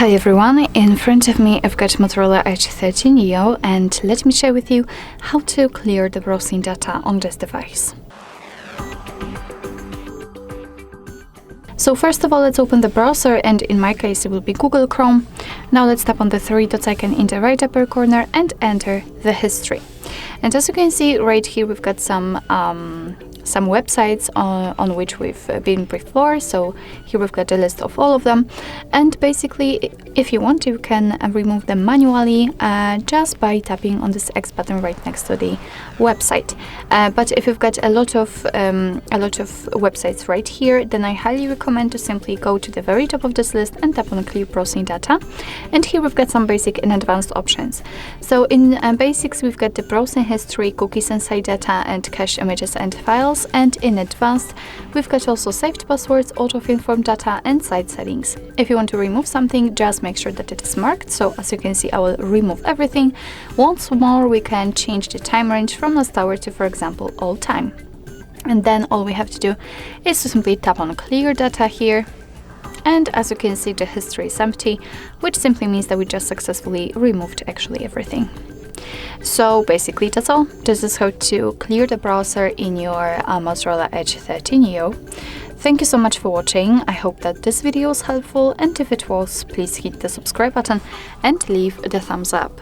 Hi everyone, in front of me I've got Motorola Edge 13 Neo and let me share with you how to clear the browsing data on this device. So first of all, let's open the browser, and in my case it will be Google Chrome. Now let's tap on the three dots icon in the right upper corner and enter the history. And as you can see right here, we've got some websites on which we've been before. So here we've got a list of all of them, and basically if you want to, you can remove them manually just by tapping on this X button right next to the website. But if you've got a lot of websites right here, then I highly recommend to simply go to the very top of this list and tap on clear browsing data. And here we've got some basic and advanced options. So in basics, we've got the browsing history, cookies and site data, and cache images and files. And in advanced, we've got also saved passwords, autofill form data, and site settings. If you want to remove something, just make sure that it is marked. So as you can see, I will remove everything. Once more, we can change the time range from last hour to, for example, all time. And then all we have to do is to simply tap on clear data here. And as you can see, the history is empty, which simply means that we just successfully removed actually everything. So basically that's all. This is how to clear the browser in your Motorola Edge 13 Neo. Thank you so much for watching. I hope that this video was helpful, and if it was, please hit the subscribe button and leave the thumbs up.